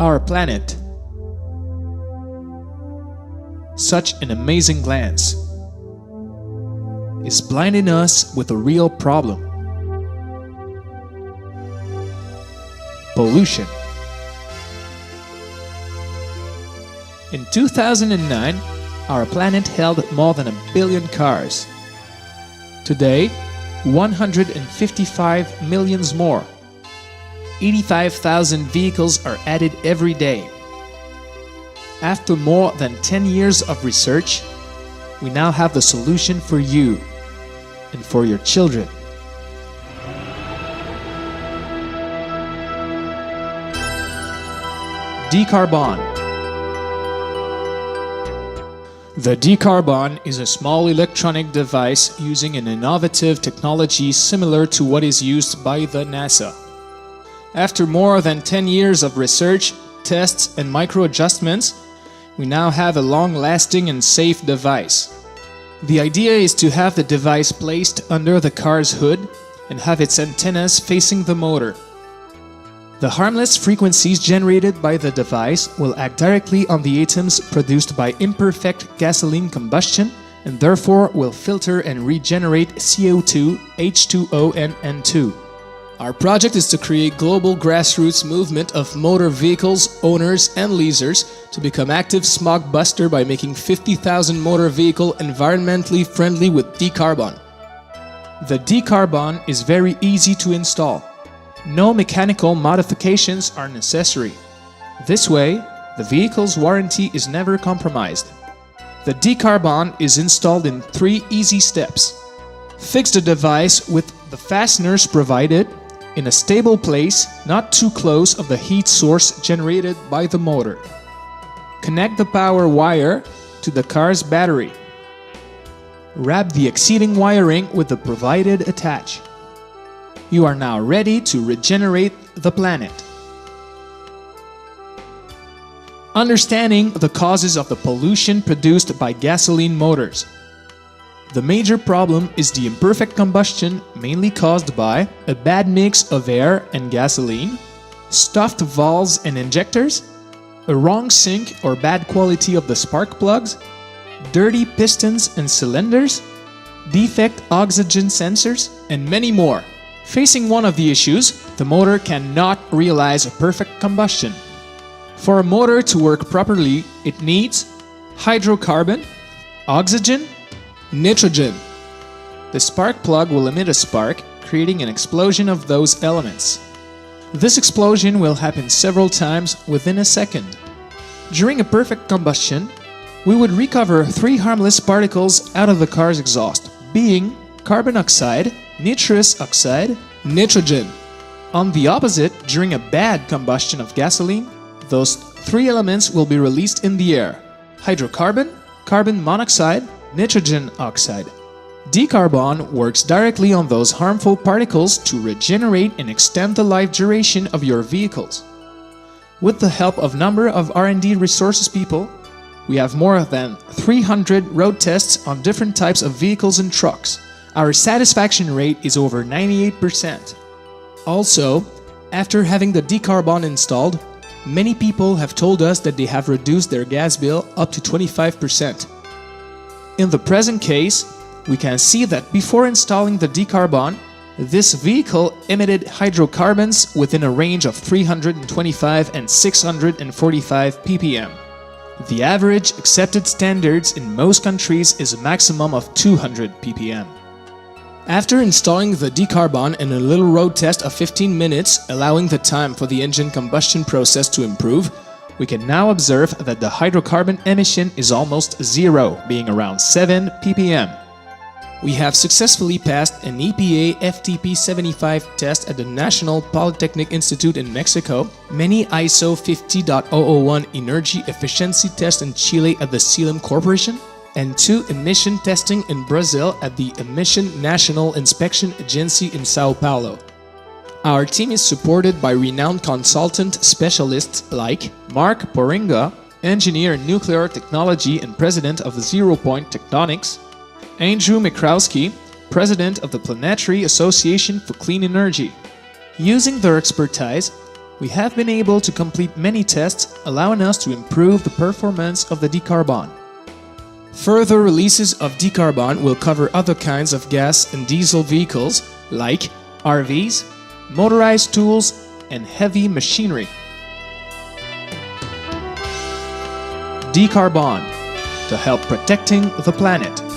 Our planet. Such an amazing glance is blinding us with a real problem. Pollution. In 2009, our planet held more than 1 billion cars. Today, 155 million more. 85,000 vehicles are added every day. After more than 10 years of research, we now have the solution for you and for your children. DCarbon. The DCarbon is a small electronic device using an innovative technology similar to what is used by the NASA. After more than 10 years of research, tests, and micro-adjustments, we now have a long-lasting and safe device. The idea is to have the device placed under the car's hood and have its antennas facing the motor. The harmless frequencies generated by the device will act directly on the atoms produced by imperfect gasoline combustion and therefore will filter and regenerate CO2, H2O, and N2. Our project is to create global grassroots movement of motor vehicles, owners and leasers to become active smog buster by making 50,000 motor vehicle environmentally friendly with DCarbon. The DCarbon is very easy to install. No mechanical modifications are necessary. This way, the vehicle's warranty is never compromised. The DCarbon is installed in 3 easy steps. Fix the device with the fasteners provided in a stable place, not too close of the heat source generated by the motor. Connect the power wire to the car's battery. Wrap the exceeding wiring with the provided attach. You are now ready to regenerate the planet. Understanding the causes of the pollution produced by gasoline motors. The major problem is the imperfect combustion, mainly caused by a bad mix of air and gasoline, stuffed valves and injectors, a wrong sync or bad quality of the spark plugs, dirty pistons and cylinders, defect oxygen sensors, and many more. Facing one of the issues, the motor cannot realize a perfect combustion. For a motor to work properly, it needs hydrocarbon, oxygen, nitrogen. The spark plug will emit a spark, creating an explosion of those elements. This explosion will happen several times within a second. During a perfect combustion, we would recover 3 harmless particles out of the car's exhaust, being carbon oxide, nitrous oxide, nitrogen. On the opposite, during a bad combustion of gasoline, those 3 elements will be released in the air: hydrocarbon, carbon monoxide, nitrogen oxide. DCarbon works directly on those harmful particles to regenerate and extend the life duration of your vehicles. With the help of a number of R&D resources people, we have more than 300 road tests on different types of vehicles and trucks. Our satisfaction rate is over 98%. Also, after having the DCarbon installed, many people have told us that they have reduced their gas bill up to 25%. In the present case, we can see that before installing the DCarbon, this vehicle emitted hydrocarbons within a range of 325 and 645 ppm. The average accepted standards in most countries is a maximum of 200 ppm. After installing the DCarbon in a little road test of 15 minutes, allowing the time for the engine combustion process to improve, we can now observe that the hydrocarbon emission is almost zero, being around 7 ppm. We have successfully passed an EPA FTP 75 test at the National Polytechnic Institute in Mexico, many ISO 50.001 energy efficiency tests in Chile at the Sealim Corporation, and 2 emission testing in Brazil at the Emission National Inspection Agency in Sao Paulo. Our team is supported by renowned consultant specialists like Mark Poringa, engineer in nuclear technology and president of Zero Point Tectonics, Andrew Mikrowski, president of the Planetary Association for Clean Energy. Using their expertise, we have been able to complete many tests, allowing us to improve the performance of the DCarbon. Further releases of DCarbon will cover other kinds of gas and diesel vehicles like RVs, motorized tools, and heavy machinery. DCarbon, to help protecting the planet.